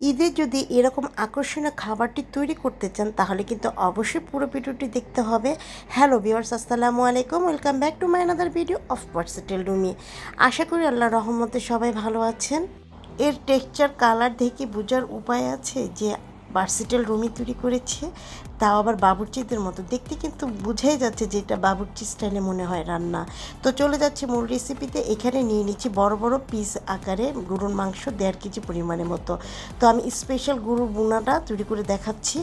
ঈদে যদি এরকম আকর্ষণীয় খাবারটি তৈরি করতে চান তাহলে কিন্তু অবশ্যই পুরো ভিডিওটি দেখতে হবে। হ্যালো ভিউয়ার্স, আসসালামু আলাইকুম, welcome back to my another video of versatile Rumi. আশা করি আল্লাহর রহমতে সবাই ভালো আছেন। এর টেক্সচার কালার দেখে বোঝার উপায় আছে যে ভার্সেটাইল রুমি তৈরি করেছে, তাও আবার বাবুর্চিদের মতো দেখতে, কিন্তু বুঝাই যাচ্ছে যে এটা বাবুর্চি স্টাইলে মনে হয় রান্না। তো চলে যাচ্ছে মূল রেসিপিতে। এখানে নিয়ে নিচ্ছি বড় বড় পিস আকারে গরুর মাংস 1.5 কেজি পরিমাণের মতো। তো আমি স্পেশাল গরুর বুনাটা তৈরি করে দেখাচ্ছি।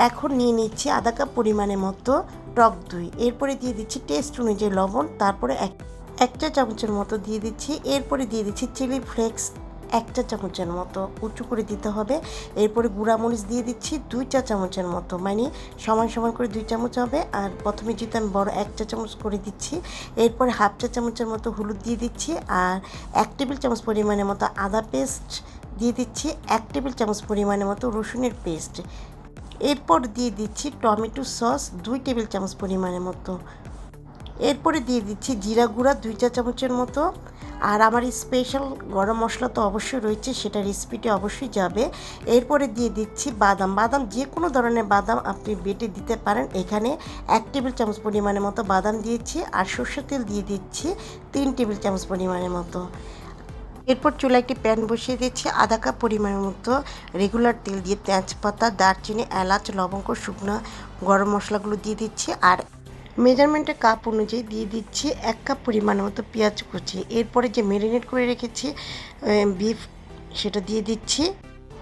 এখন নিয়ে নিচ্ছি আধা কাপ পরিমাণের মতো টক দই, এরপরে দিয়ে দিচ্ছি টেস্ট অনুযায়ী লবণ, তারপরে এক চা চামচের মতো দিয়ে দিচ্ছি। এরপরে দিয়ে দিচ্ছি চিলি ফ্লেক্স 1 চা চামচের মতো, উঁচু করে দিতে হবে। এরপরে গুঁড়ামরিচ দিয়ে দিচ্ছি 2 চা চামচের মতো, মানে সমান সমান করে 2 চামচ হবে। আর প্রথমে যেহেতু আমি বড় 1 চা চামচ করে দিচ্ছি, এরপরে হাফ চা চামচের মতো হলুদ দিয়ে দিচ্ছি, আর 1 টেবিল চামচ পরিমাণের মতো আদা পেস্ট দিয়ে দিচ্ছি, 1 টেবিল চামচ পরিমাণের মতো রসুনের পেস্ট। এরপর দিয়ে দিচ্ছি টমেটো সস 2 টেবিল চামচ পরিমাণের মতো। এরপরে দিয়ে দিচ্ছি জিরা গুঁড়া 2 চা চামচের মতো। আর আমার স্পেশাল গরম মশলা তো অবশ্যই রয়েছে, সেটা রেসিপিটি অবশ্যই যাবে। এরপরে দিয়ে দিচ্ছি বাদাম যে কোনো ধরনের বাদাম আপনি বেটে দিতে পারেন। এখানে 1 টেবিল চামচ পরিমাণের মতো বাদাম দিয়েছি, আর সরষের তেল দিয়ে দিচ্ছি 3 টেবিল চামচ পরিমাণের মতো। এরপর চুলায় একটি প্যান বসিয়ে দিচ্ছি, আধা কাপ পরিমাণের মতো রেগুলার তেল দিয়ে তেজপাতা, দারচিনি, এলাচ, লবঙ্গ, শুকনো গরম মশলাগুলো দিয়ে দিচ্ছি, আর মেজারমেন্টের কাপ অনুযায়ী দিয়ে দিচ্ছি 1 কাপ পরিমাণ মতো পেঁয়াজ কুচি। এরপরে যে ম্যারিনেট করে রেখেছি বিফ, সেটা দিয়ে দিচ্ছি।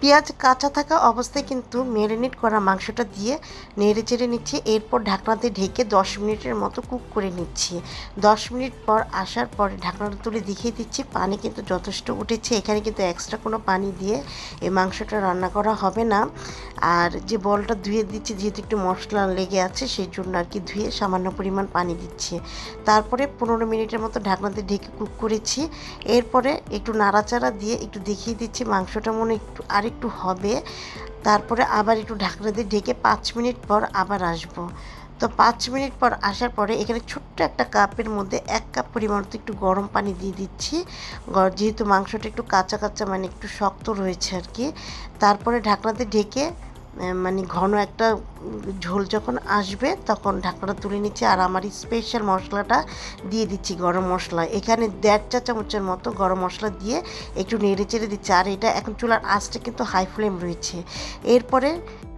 পেঁয়াজ কাঁচা থাকা অবস্থায় কিন্তু ম্যারিনেট করা মাংসটা দিয়ে নেড়ে চেড়ে নিচ্ছি। এরপর ঢাকনাতে ঢেকে 10 মিনিটের মতো কুক করে নিচ্ছি। 10 মিনিট পর আসার পরে ঢাকনাটা তুলে দেখিয়ে দিচ্ছি পানি কিন্তু যথেষ্ট উঠেছে। এখানে কিন্তু এক্সট্রা কোনো পানি দিয়ে এই মাংসটা রান্না করা হবে না। আর যে বলটা ধুয়ে দিচ্ছি, যেহেতু একটু মশলা লেগে আছে সেই জন্য আর কি ধুয়ে সামান্য পরিমাণ পানি দিচ্ছি। তারপরে 15 মিনিটের মতো ঢাকনাতে ঢেকে কুক করেছি। এরপরে একটু নাড়াচাড়া দিয়ে একটু দেখিয়ে দিচ্ছি মাংসটা মনে একটু হবে। তারপরে আবার একটু ঢাকনা দিয়ে ঢেকে 5 মিনিট পর আবার আসবো। তো 5 মিনিট পর আসার পরে এখানে ছোট্ট একটা কাপের মধ্যে 1 কাপ পরিমাণ একটু গরম পানি দিয়ে দিচ্ছি, যেহেতু মাংসটা একটু কাঁচা কাঁচা, মানে একটু শক্ত রয়েছে আর কি। তারপরে ঢাকনাতে ঢেকে মানে ঘন একটা ঝোল যখন আসবে তখন ঢাকনাটা তুলে নিচ্ছি। আর আমার স্পেশাল মশলাটা দিয়ে দিচ্ছি, গরম মশলা। এখানে 1.5 চা চামচের মতো গরম মশলা দিয়ে একটু নেড়ে চেড়ে দিচ্ছি। আর এটা এখন চুলার আঁচটা কিন্তু হাই ফ্লেম রয়েছে। এরপরে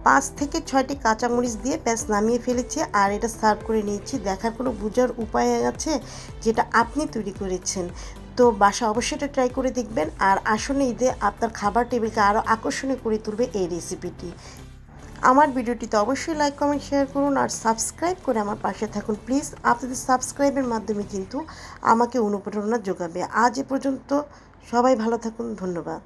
5 থেকে 6টি কাঁচামরিচ দিয়ে ব্যাস নামিয়ে ফেলেছি, আর এটা সার্ভ করে নিয়েছি। দেখার কোনো বোঝার উপায় আছে যেটা আপনি তৈরি করেছেন। তো বাসা অবশ্যই এটা ট্রাই করে দেখবেন। আর আসলে ঈদে আপনার খাবার টেবিলকে আরও আকর্ষণীয় করে তুলবে এই রেসিপিটি। আমার ভিডিওটিতে অবশ্যই লাইক, কমেন্ট, শেয়ার করুন, আর সাবস্ক্রাইব করে আমার পাশে থাকুন প্লিজ। আপনাদের সাবস্ক্রাইবের মাধ্যমে কিন্তু আমাকে অনুপ্রেরণা যোগাবে। আজ এ পর্যন্ত, সবাই ভালো থাকুন, ধন্যবাদ।